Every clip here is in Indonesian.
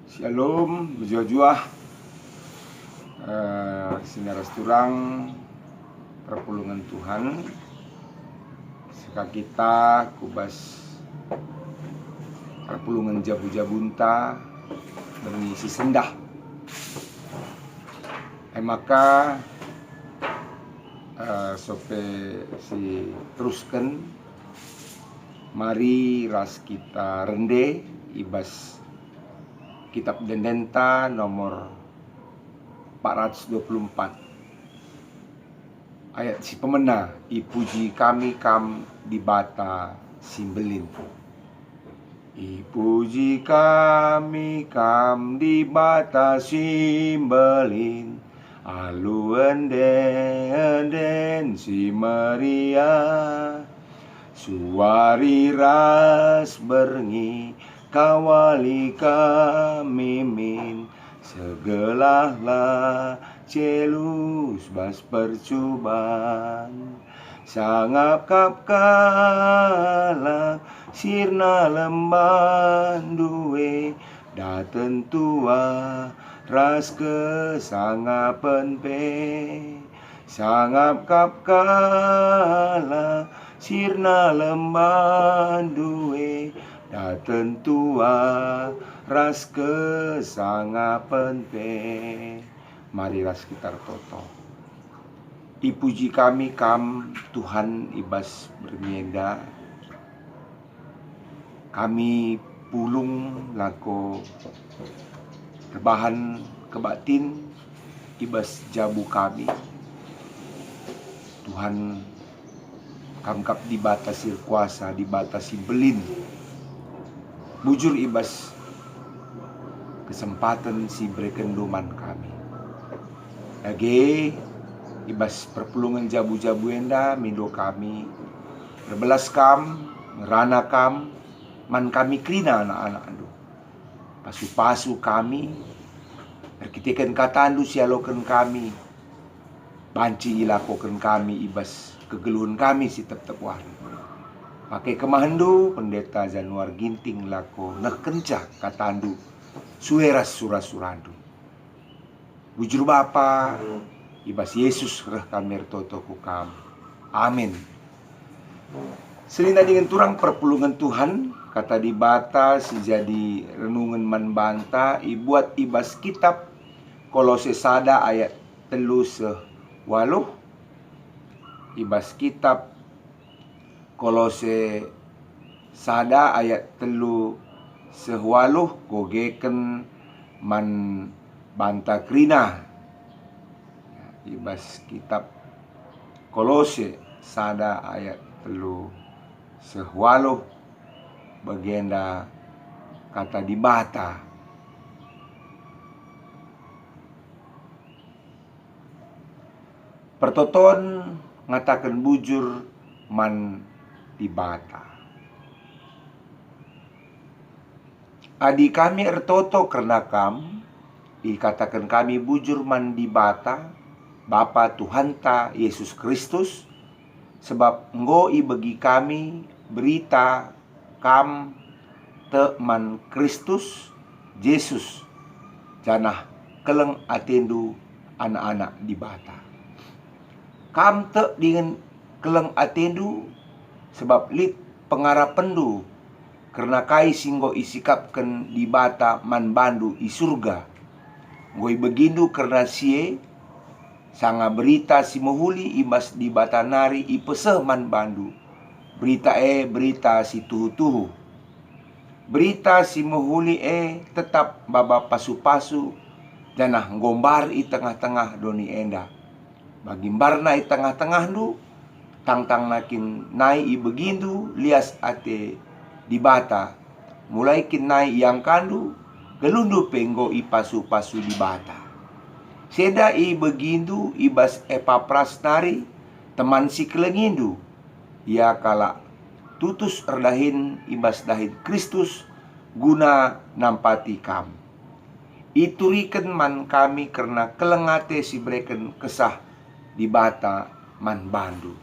Shalom, berjuah-juah sinaras turang perpulungan Tuhan. Seka kita kubas perpulungan jabu-jabunta bermisi sendah. Maka sope si teruskan mari ras kita rende ibas Kitab Dendenta nomor 424 ayat si pemena, ipuji kami kam di bata simbelin. Ipuji kami kam di bata simbelin, alu enden si Maria, suari ras berngi kawali kamimin, segelahlah celus bas percuban, sangap kap kala sirna lemban duwe, daten tua ras kesangapen pe, sangap kap kala sirna lemban duwe, daten tua ras kesangapen pe. Mari ras kita toto. Ipuji kami kam Tuhan ibas bermienda, kami pulung lako terbahan kebatin ibas jabu kami. Tuhan kamkap dibatasi kuasa, dibatasi belin. Bujur ibas kesempatan si brekendoman kami. Lagi ibas perpulungan jabu-jabu enda mindo kami berbelas kam, ngerana kam, man kami krina anak-anak andu. Pasu-pasu kami, berkitikan kata andu sialokan kami, banci ilakokan kami ibas kegeluhan kami si tetep wari. Pakai kemahandu pendeta Januar Ginting lako nah kencah kata andu sueras surasurandu. Bujur Bapa ibas Yesus reh kami toto kukam. Amin. Selina dengan turang perpulungan Tuhan, kata di bata si jadi renungan man banta ibuat ibas kitab Kolose sada ayat 3:8, ibas kitab Kolose sada ayat 3:8 gogeken man banta krina. Ibas kitab Kolose sada ayat 3:8 bagenda kata di bata. Pertoton ngatakan bujur man di bata. Adi kami ertoto karena kam, dikatakan kami bujur man di bata, Bapa Tuhan ta Yesus Kristus, sebab ngoi bagi kami berita kam te man Kristus Yesus janah keleng atendu anak-anak di bata. Kam te dengan keleng atendu sebab lit pengarapendu karena kai singgo isikapkan di bata man bandu i surga. Ngoi begindu karena sie sanga berita si mohuli ibas di bata nari i peseh man bandu. Berita si tuhu-tuhu. Berita si mohuli tetap baba pasu-pasu janah ngombar i tengah-tengah doni enda. Bagimbarna i tengah-tengah du tang-tang nakin nai i begindu lias ate di bata, mulai kin nai yang kandu gelundu penggo i pasu-pasu di bata. Seda i begindu ibas Epapras nari teman si kelengindu, ia kala tutus erdahin ibas dahin Kristus guna nampati kam. Ituriken man kami karena kelengate si breken kesah di bata man bandu.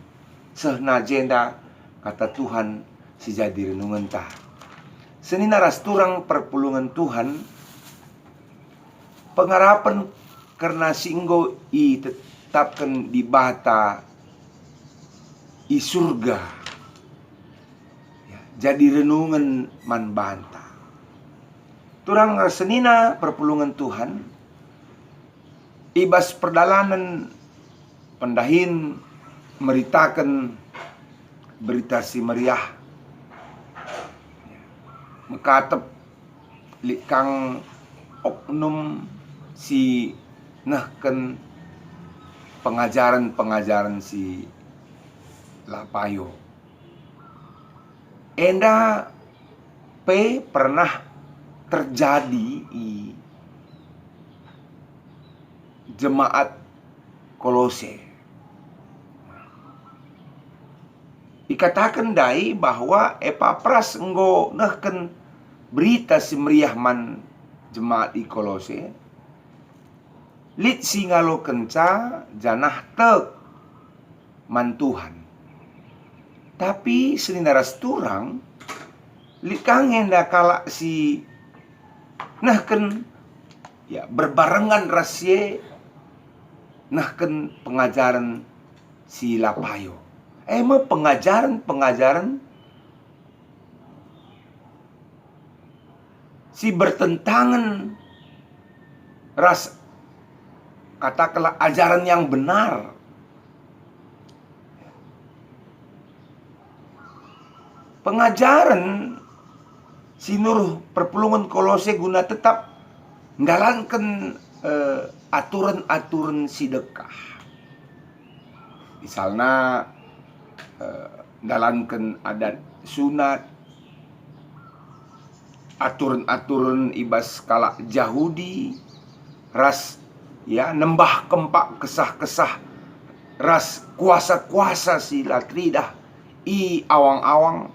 Sehna jenda kata Tuhan si jadi renungan ta. Senina rasturang perpulungan Tuhan Pengharapan karena singgo i tetapkan di bata i surga. Ya, jadi renungan man banta. Turang rasenina perpulungan Tuhan. Ibas perdalanan pendahin meritakan berita si meriah. Mekatep likang oknum si nahken pengajaran si Lapayo. Enda pernah terjadi i jemaat Kolose. Ikatakan dai bahwa Epapras enggo nahken berita si meriah man jemaat di Kolose. Lit singalo kenca janah tek man Tuhan. Tapi seninaras turang lit kangen da kala si nahken ya berbarengan rasye nahken pengajaran si Lapayo. Emang pengajaran si bertentangan ras katakanlah ajaran yang benar. Pengajaran si Nur perpulungan Kolose guna tetap nggalankan aturan-aturan sedekah. Misalnya nggalankan adat sunat, aturan-aturan ibas kala Yahudi, ras ya nembah kempak kesah-kesah ras kuasa-kuasa si latridah i awang-awang.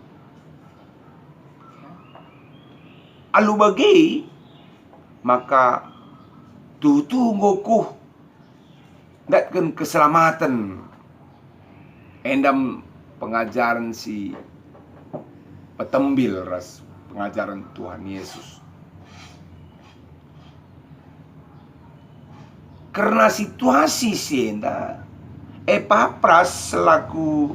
Alu bagi maka tutu ngokuh datkan keselamatan endam pengajaran si petembil ras pengajaran Tuhan Yesus. Karena situasi senda Epapras selaku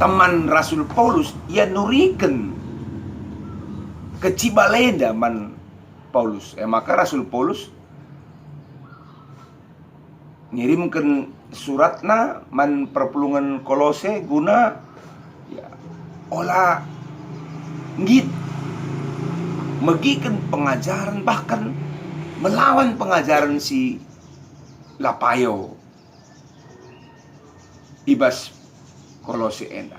teman Rasul Paulus ia nuriken kecibaleda man Paulus. Maka Rasul Paulus ngirimkan suratna man perpulungan Kolose guna ya, olah ngit megikan pengajaran bahkan melawan pengajaran si Lapayo ibas Kolose enda.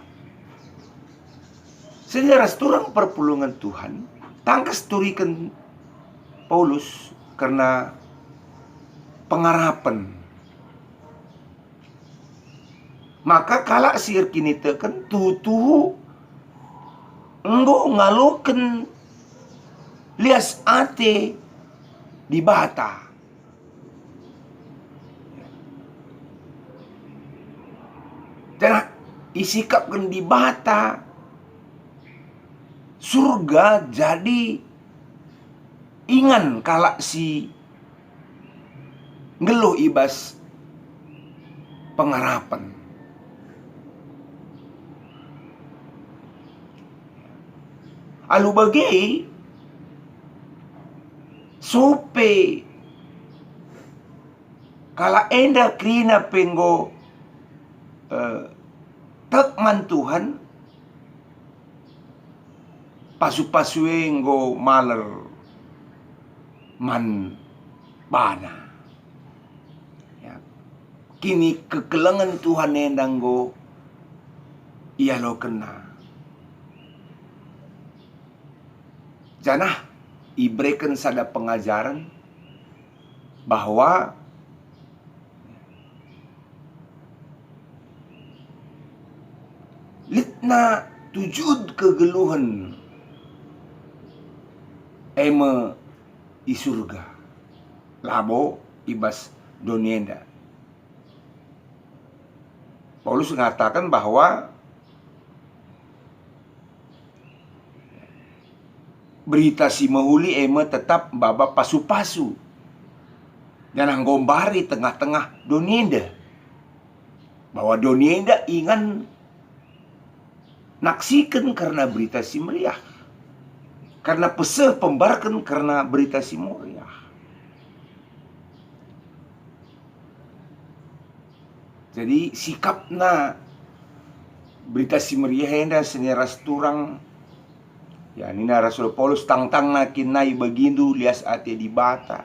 Sejarah turang perpulungan Tuhan tangkas turikan Paulus karena pengharapan. Maka kala sir kini teken tutu enggo ngaluken lias ate di bata. Dan isikapkan di bata surga jadi ingan kala si ngeluh ibas pengharapan. Alu bagi sope kala enda krina penggo tekman Tuhan pasu-pasue nggo maler man bana. Ya. Kini kekelengan Tuhan endang go iya lo kena. Janah ibrekan sada pengajaran bahwa litna tujud kegeluhan eme i surga labo ibas donienda. Paulus mengatakan bahwa berita si mahuli ema tetap baba pasu-pasu. Dan gombari tengah-tengah donienda. Bahwa donienda ingan naksikan karena berita si meriah. Karena peseh pembarkan karena berita si meriah. Jadi sikapna berita si meriah enda seneras turang. Ya nina Rasul Paulus tang-tang nakin nai begindu lias ate di bata.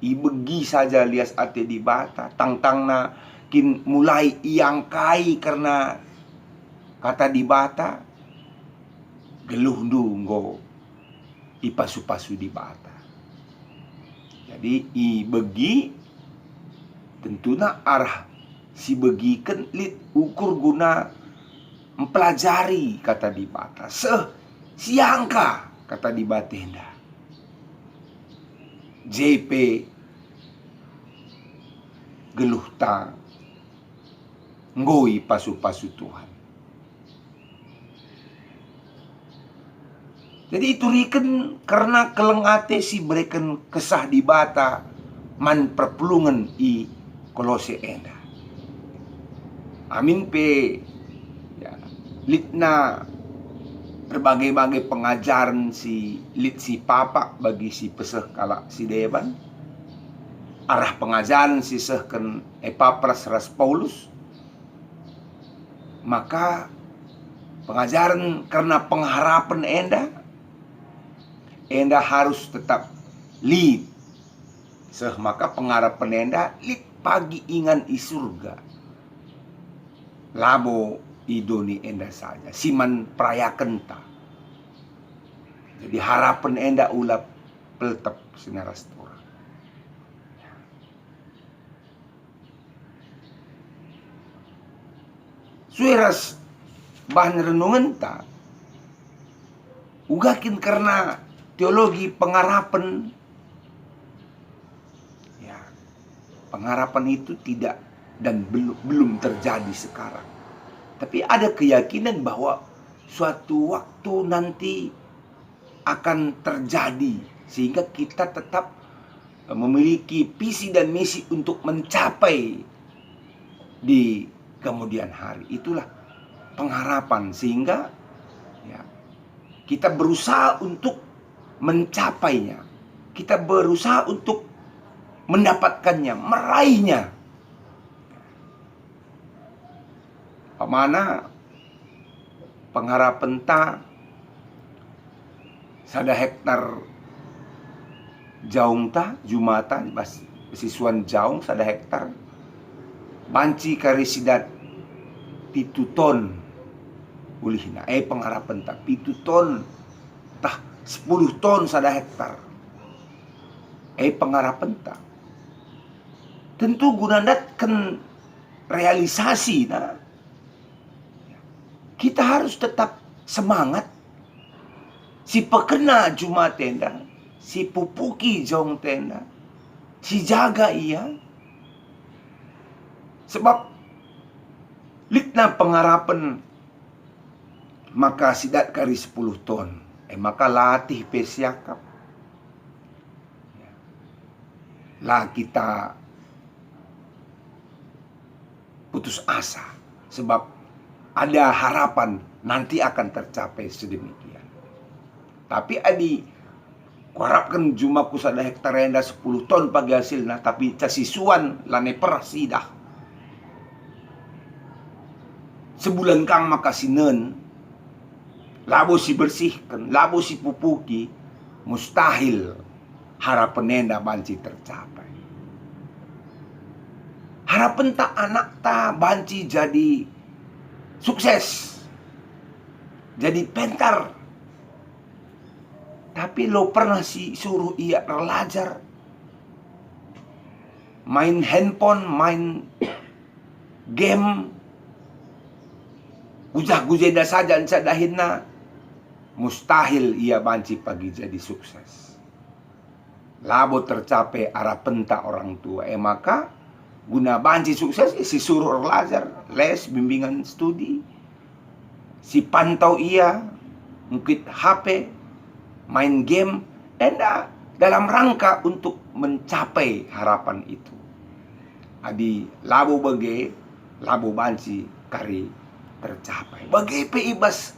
Ibegi saja lias ate di bata. Tang-tang na kin mulai iangkai karena kata di bata. Geluh nunggo ipasu-pasu di bata. Jadi ibegi tentunya arah si begikan lit ukur guna mempelajari kata di bata. Siangka kata di batenda. JP geluh ta ngoi pasu-pasu Tuhan. Jadi itu riken karena kelengate si bereken kesah di bata man perpulungan i Kolose enda. Amin pe ya, litna berbagai-bagai pengajaran si papa bagi si peseh kala si deban. Arah pengajaran si sehken Epapras ras Paulus. Maka pengajaran karena pengharapan enda harus tetap lead. Maka pengharapan enda lead pagi ingan i surga. Labo idoni enda saja siman prayaken ta. Jadi harapan enda ulap peltep sinaras tura. Sueras bahan renungan ta ugakin karena teologi pengharapan. Ya, pengharapan itu tidak dan belum terjadi sekarang. Tapi ada keyakinan bahwa suatu waktu nanti akan terjadi. Sehingga kita tetap memiliki visi dan misi untuk mencapai di kemudian hari. Itulah pengharapan. Sehingga ya, kita berusaha untuk mencapainya. Kita berusaha untuk mendapatkannya, meraihnya. Pemana pengharapan ta sada hektar jaung ta jumata siswan jaung sada hektar banci karisidat pituton ulihna pengharapan ta pituton tah 10 ton sada hektar pengharapan ta tentu gunandatkan realisasi nah. Kita harus tetap semangat. Si pekena juma tenda, si pupuki jong tenda, si jaga ia. Sebab litna pengharapan maka sidat kari 10 ton. Maka latih pesiakap. Lah kita putus asa. Sebab ada harapan nanti akan tercapai sedemikian. Tapi adi kuharapkan jumaku sada hektar enda 10 ton pagi hasilnya. Tapi casisuan lane perah sidah. Sebulan kang makasinen. Labo si bersihkan, labo si pupuki. Mustahil harapan enda banci tercapai. Harapan tak anak tak banci jadi sukses. Jadi pentar. Tapi lo pernah sih suruh ia belajar. Main handphone, main game. Ujah-gujeda saja dahinna. Mustahil ia banci pagi jadi sukses. Labo tercapai arah penta orang tua. Maka guna banci sukses si suruh belajar, les, bimbingan studi. Si pantau ia, mungkin HP, main game, enda dalam rangka untuk mencapai harapan itu. Adi labo bage, labo banci kari tercapai. Bagi peibas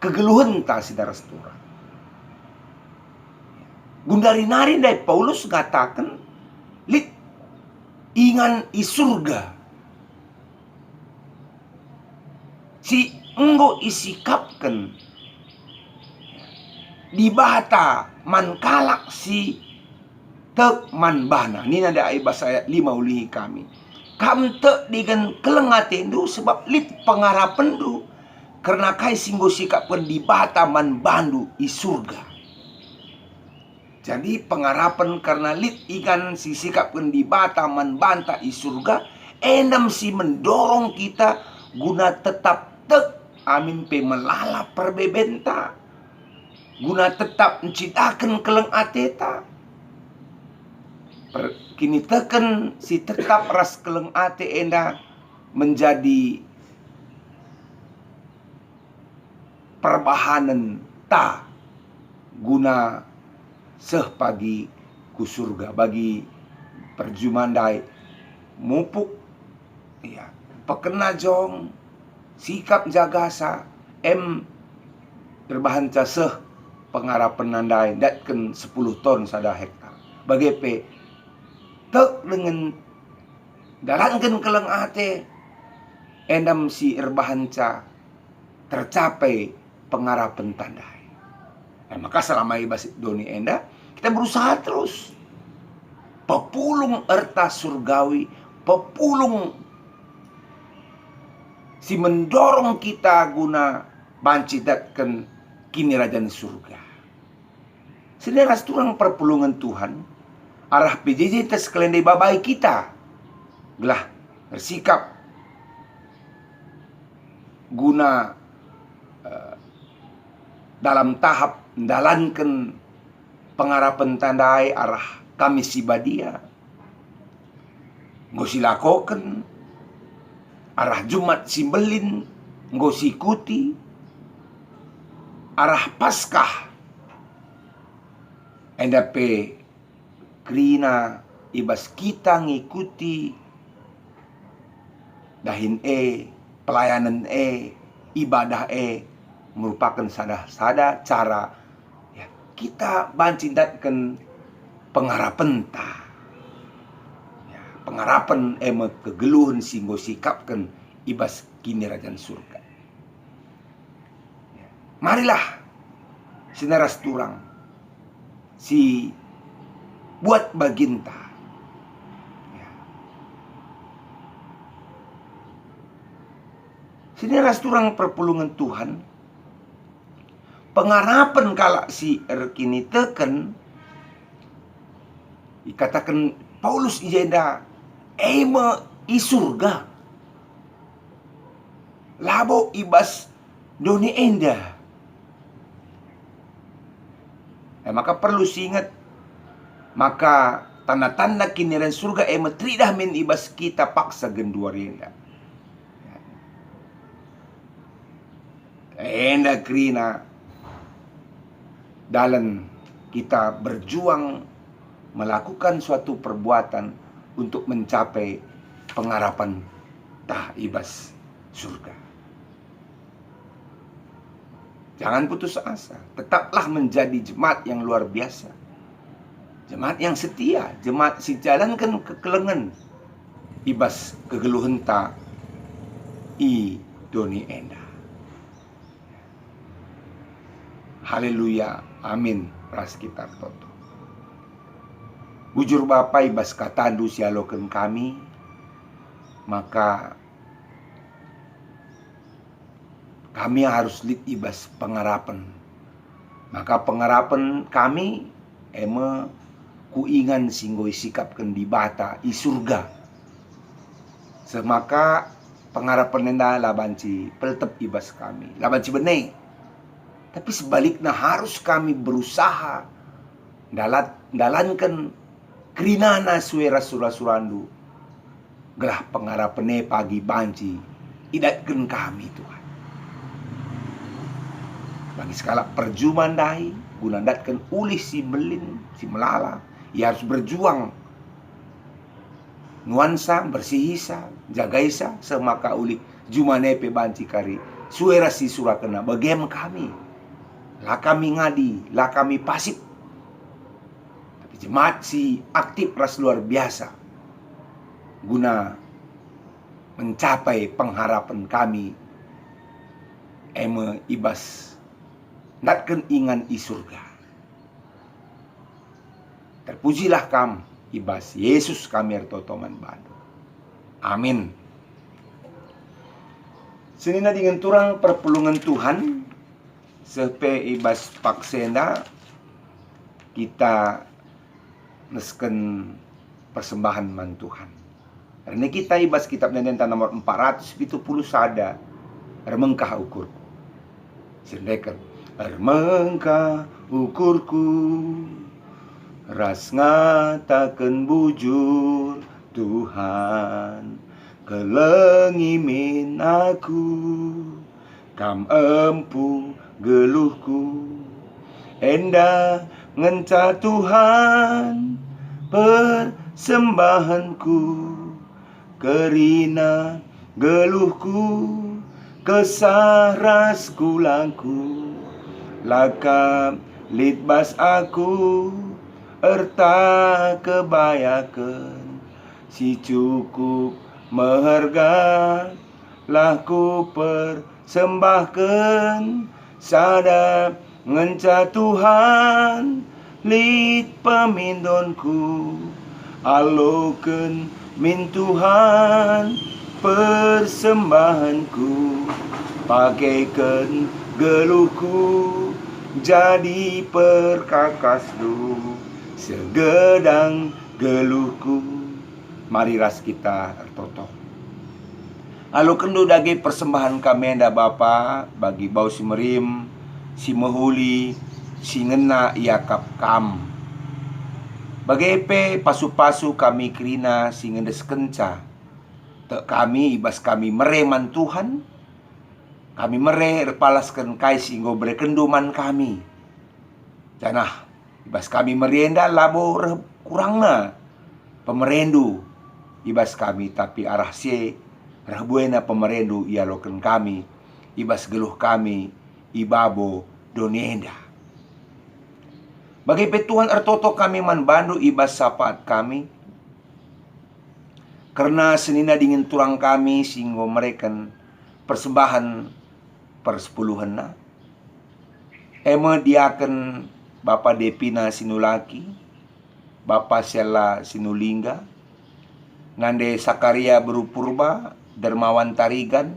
kegeluhan ta saudara setura. Gundari nari dari Paulus katakan, lit ingan i surga. Si enggo isikapkan di bata man kalak si tek man bana. Ini ada bahasa ayat 5 ulihi kami. Kam tek dengan kelengate du sebab lit pengarapan du. Karena kai singgo sikapkan di bata man bandu i surga. Jadi pengarapan karena lit ikan si sikapkan di bata man banta i surga. Endam si mendorong kita guna tetap tek amin pe melalap perbebenta. Guna tetap menciptakan keleng ateta. Kini teken si tetap ras keleng ate enda menjadi perbahanan ta guna seh pagi ku surga bagi perjumandai mupuk ya pekena jong sikap jagasa berbahan seh pengarapan nandai datken 10 ton sada hektar bagi pe tek dengan dalankan keleng ate endam si erbahan tercapai pengarapan tandai. Maka selama ibas doni enda kita berusaha terus pepulung erta surgawi, pepulung si mendorong kita guna banci datkan kini rajan surga. Saudara turang perpulungan Tuhan arah PJJ tes kelendai babai kita gelah bersikap guna dalam tahap mendalankan pengarapan tandai arah kami sibadia nggo silakoken arah Jumat simbelin nggo sikuti arah Paskah endape krina ibas kita ngikuti dahin pelayanan ibadah merupakan sada cara ya, kita bancindatkan pengarapan ta ya, pengarapan kegeluhan singgo sikapkan ibas kini rajan surga ya. Marilah sinaras turang si buat baginta ya. Sinaras turang perpulungan Tuhan pengarapan kalak si erkini teken dikatakan Paulus ijenda i surga labo ibas doni enda maka perlu ingat maka tanda-tanda kiniran surga tridah min ibas kita paksa genduarenda enda krina dalam kita berjuang melakukan suatu perbuatan untuk mencapai pengharapan tah ibas surga. Jangan putus asa, tetaplah menjadi jemaat yang luar biasa. Jemaat yang setia, jemaat si jalankan kekelengan ibas kegeluhan ta i doni enda. Haleluya, amin. Ras kita toto. Bujur Bapa ibas katandu sialoken kami, maka kami harus lit ibas pengarapan. Maka pengarapan kami kuingan singgo sikapkan di bata i surga. Semaka pengarapan nenda labanci peltep ibas kami. Labanci beneh. Tapi sebaliknya harus kami berusaha dalankan kerinana suara surasurandu. Gelah pengarapane pagi banci idatkan kami Tuhan. Bagi skala perjumandai guna datkan ulih si belin, si melala. Ia harus berjuang. Nuansa, bersihisa, jagaisa, semaka ulih. Jumanepe banci kari. Suera si surakena, bagem kami. Lah kami ngadi, lah kami pasif. Tapi jemaat si aktif ras luar biasa. Guna mencapai pengharapan kami. Eme ibas natken ingan i surga. Terpujilah kam ibas Yesus kami ertotoman Bandu. Amin. Senina dengan turang perpulungan Tuhan sepe ibas paksena kita nesken persembahan man Tuhan. Karena kita ibas kitab Nenten nomor 470 sada remengkah ukurku. Sendekan remengkah ukurku, ras ngatakan bujur Tuhan, kelengimin aku, kam empu geluhku, endah ngenca Tuhan persembahanku, kerina geluhku, kesah ras kulangku, lakam litbas aku, erta kebayakan, si cukup meharga, laku persembahkan, sada ngenca Tuhan, lit pemindonku, aloken min Tuhan, persembahanku, pakaikan geluhku, jadi perkakas du, segedang geluhku. Mari ras kita ertoto. Alo kendo dage persembahan kami enda Bapa bagi bau si merim, si mehuli, si ngena iakap kam. Bagepe pasu-pasu kami kerina si ngendes kenca. Tek kami ibas kami mereman Tuhan, kami mere repalaskan kai singgo berekenduman kami. Janah ibas kami merienda labo kurangna pemerendu ibas kami, tapi arah se rahbuena pemerendu ia loken kami ibas geluh kami ibabo donienda. Bagi petuan ertoto kami man Bandu ibas sapaat kami, karena senina dingin turang kami singgo mereken persembahan persepuluhan na. Ema diaken Bapak Depina Sinulaki, Bapak Sela Sinulingga, Nande Sakaria Berupurba, Dermawan Tarigan,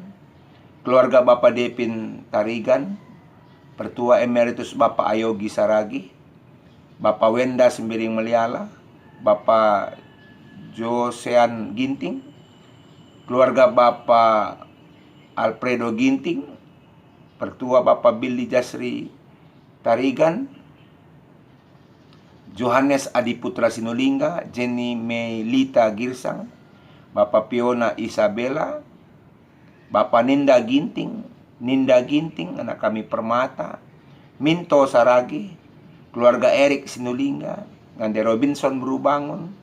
keluarga Bapak Depin Tarigan, Pertua Emeritus Bapak Ayogi Saragi, Bapak Wenda Sembiring Meliala, Bapak Josean Ginting, keluarga Bapak Alfredo Ginting, Pertua Bapak Billy Jasri Tarigan, Johannes Adiputra Sinulingga, Jenny Melita Girsang, Bapak Piona Isabella, Bapak Ninda Ginting, anak kami Permata, Minto Saragi, keluarga Erik Sinulingga, Ngande Robinson Berubangun,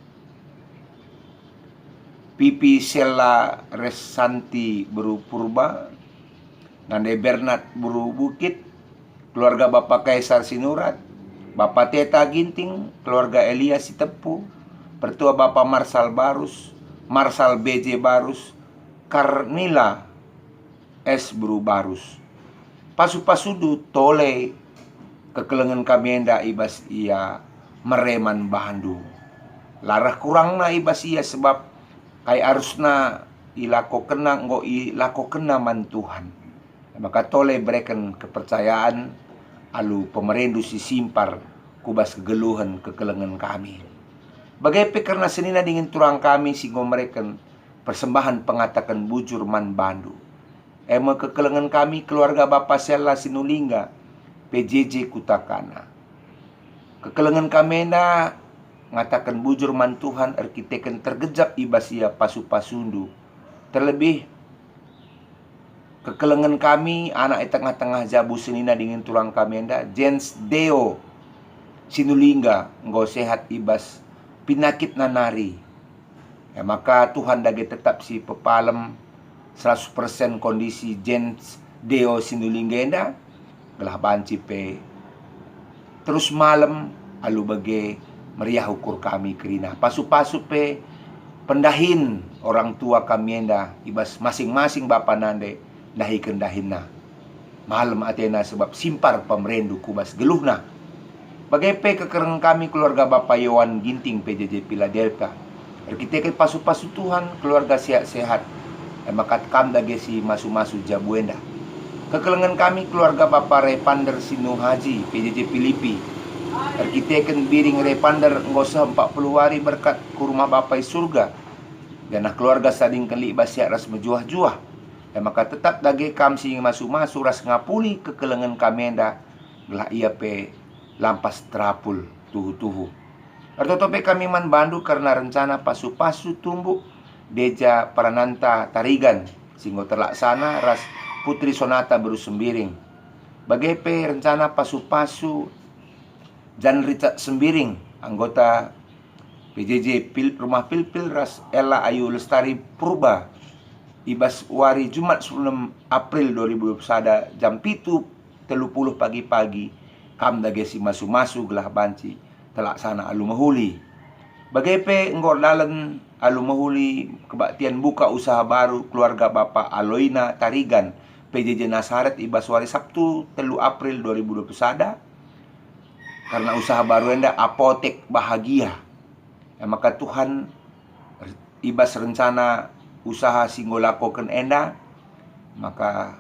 Pipi Sela Resanti Berupurba, Ngande Bernard Berubukit, keluarga Bapak Kaisar Sinurat, Bapak Teta Ginting, keluarga Elia Sitepu, Pertua Bapak Marsal Barus, Marsal BJ Barus, Karnila S. Bru Barus, Pasu-pasudu tole kekelengan kami enda ibas ia mereman Bandu. Larah kurangna ibas ia sebab kai arusna ilako kena nggo ilako kena man Tuhan. Maka tole berikan kepercayaan alu pemerendu si simpar kubas kegeluhan kekelengan kami. Bagaimana karena senina dingin turang kami si mereken persembahan pengatakan bujur man Bandu. Ema kekelengan kami keluarga Bapak Sela Sinulingga, PJJ Kutakana. Kekelengan kami na ngatakan bujur man Tuhan arkiteken tergejap ibasia pasu-pasundu. Terlebih kekelengan kami anak tengah-tengah jabu senina dingin turang kami enda Jens Deo sinulingga nggo sehat ibas penyakit nanari. Maka Tuhan dage tetap si pepalem 100% kondisi jens deo sinulingga enda gelah banci pe terus malam alu bage meriah ukur kami kerina pasu-pasu pe pendahin orang tua kami enda ibas masing-masing bapa nande dahi kendahinna malam atena sebab simpar pemerendu kubas geluhna bagai pe kekereng kami keluarga Bapak Yohan Ginting PJJ Philadelphia kita ke pasu-pasu Tuhan keluarga sehat-sehat maka kam dage si masu-masu jabuenda kekelengan kami keluarga Bapak Repander Sinu Haji PJJ Filipi kita ken biring Repander ngosa 40 hari berkat ke rumah Bapak surga dan keluarga sading keli basya ras mejuah-juah maka tetap dage kam si masu-masu ras ngapuli kekelengan kami enda gelah ia pe lampas terapul tuhu-tuhu artotope kami man bandu karena rencana pasu-pasu tumbuh Deja Prananta Tarigan singgo terlaksana ras Putri Sonata Beru Sembiring bagai pe rencana pasu-pasu Jan Richard Sembiring anggota PJJ Rumah Pilpil ras Ella Ayu Lestari Purba ibas wari Jumat 10 April 2021 jam 7.30 pagi-pagi kam dage si masu-masu gelah banci terlaksana alu mahuli bagai pe enggor dalan alu mahuli kebaktian buka usaha baru keluarga Bapak Aloina Tarigan PJJ Nasaret ibas wari Sabtu 3 April 2021 karena usaha baru enda apotek bahagia maka Tuhan ibas rencana usaha singgo lakokan enda maka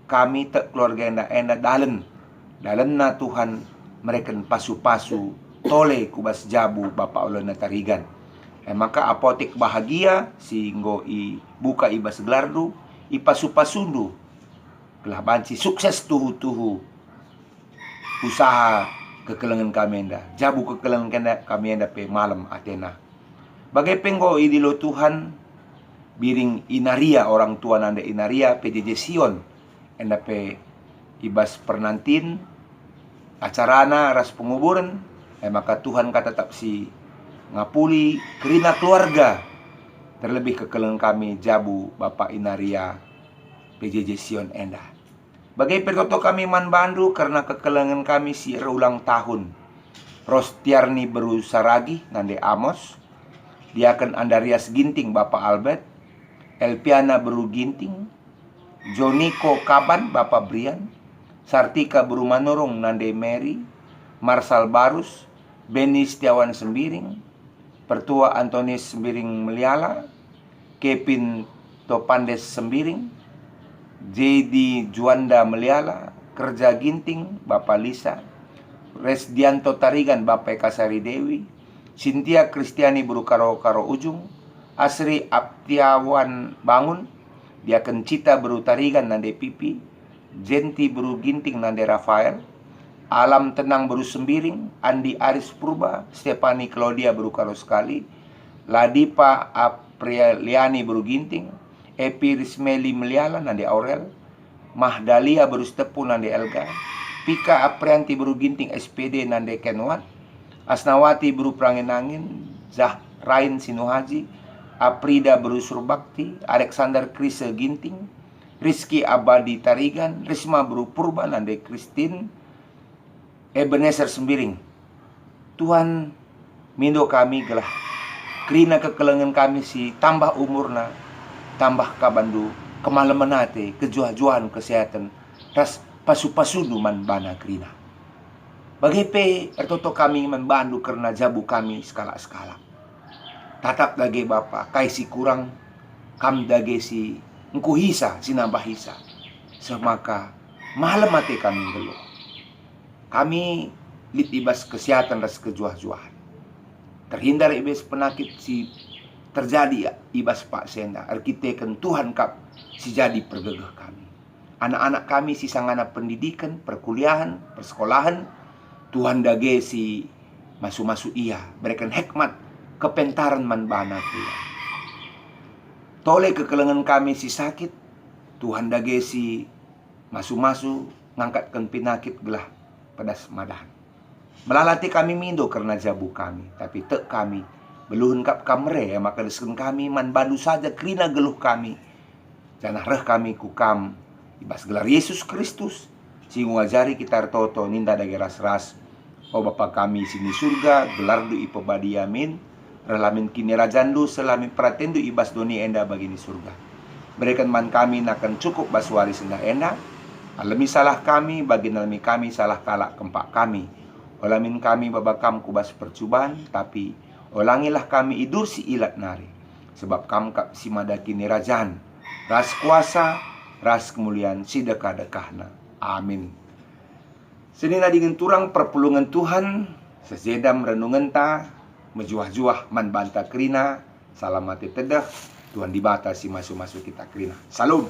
kami keluarga enda dalen na Tuhan mereka pasu-pasu tole kubas jabu Bapak Aloina Tarigan maka apotek bahagia singgo buka ibas gelardu ipasu-pasundu gelah banci sukses tuhu-tuhu usaha kekelengan kami enda jabu kekelengan kami enda pe malam Athena bagai penggo idilo Tuhan biring inaria orang tua nanda inaria PJJ Sion enda pe ibas pernantin acarana ras penguburan maka Tuhan kata tetap si ngapuli kerina keluarga terlebih kekelengan kami jabu Bapak Inaria PJJ Sion enda bagai pertoto kami man bandu karena kekelengan kami si ulang tahun Rostiarni Beru Saragi nande Amos Diaken Andarias Ginting Bapak Albert Elpiana Beru Ginting Joniko Kaban Bapak Brian Sartika Beru Manurung nande Mary Marsal Barus Beni Setiawan Sembiring Pertua Antonis Sembiring Meliala Kevin Topandes Sembiring JD Juanda Meliala Kerja Ginting Bapak Lisa Resdianto Tarigan Bapak Kasari Dewi Cynthia Kristiani Beru Karo Ujung Asri Aptiawan Bangun Diaken Cita Beru Tarigan nande Pipi Jenti Beru Ginting nande Rafael Alam Tenang Beru Sembiring Andi Aris Purba Stefani Claudia Beru Karo Sekali Ladipa Apriliani Beru Ginting Epi Rismeli Meliala nande Aurel Mahdalia Beru Stepu nande Elga Pika Aprianti Beru Ginting SPD nande Kenwat Asnawati Beru Prangenangin Zahrain Sinuhaji Aprida Beru Surbakti Alexander Krise Ginting Rizky Abadi Tarigan Risma Beru Purba nande Christine Ebenezer Sembiring Tuhan mindo kami gelah kerina kekelengan kami si tambah umurna tambah kabandu kemalamanate kejuah-juahan kesehatan ras pasu-pasudu man bana kerina bagai pe ertoto kami membandu karena jabu kami skala-skala tatap dage Bapa kaisi kurang kam dage si engku hisa sinambah hisa semaka malam mate kami dulu kami lit ibas kesehatan ras kejuah-juahan terhindar ibas penakit si terjadi ibas Pak Senda arkiteken Tuhan kap si jadi pergegah kami anak-anak kami si sangana pendidikan perkuliahan persekolahan Tuhan dage si masu-masu iya berikan hikmat kepentaran man bana Tuhan tole kekelengan kami si sakit Tuhan dage si masu-masu ngangkatkan pinakit gelah pedas madahan Melalati kami mindo karena jabu kami, tapi tek kami beluhun kap kamre ya maka desken kami man bandu saja kerina geluh kami. Janah reh kami kukam ibas gelar Yesus Kristus. Singu ajari kita toto ninda dage ras-ras. O Bapa kami sini surga, gelar du ipobadi amin. Relamin kini rajandu selami pratendu ibas doni enda bagini surga. Berikan man kami nakan cukup baswari sendah enda. Alami salah kami, bagi nalami kami salah kalak kempak kami. Olamin kami babakam kubas percubaan, tapi olangilah kami idur si ilat nari. Sebab kam kap si madaki ni rajan. Ras kuasa, ras kemuliaan si dekah-dekahna. Amin. Senina dengan turang perpulungan Tuhan, sesedam renungan ta, mejuah-juah man banta kerina, salamati tedah, Tuhan dibatasi masuk-masuk kita kerina. Salam.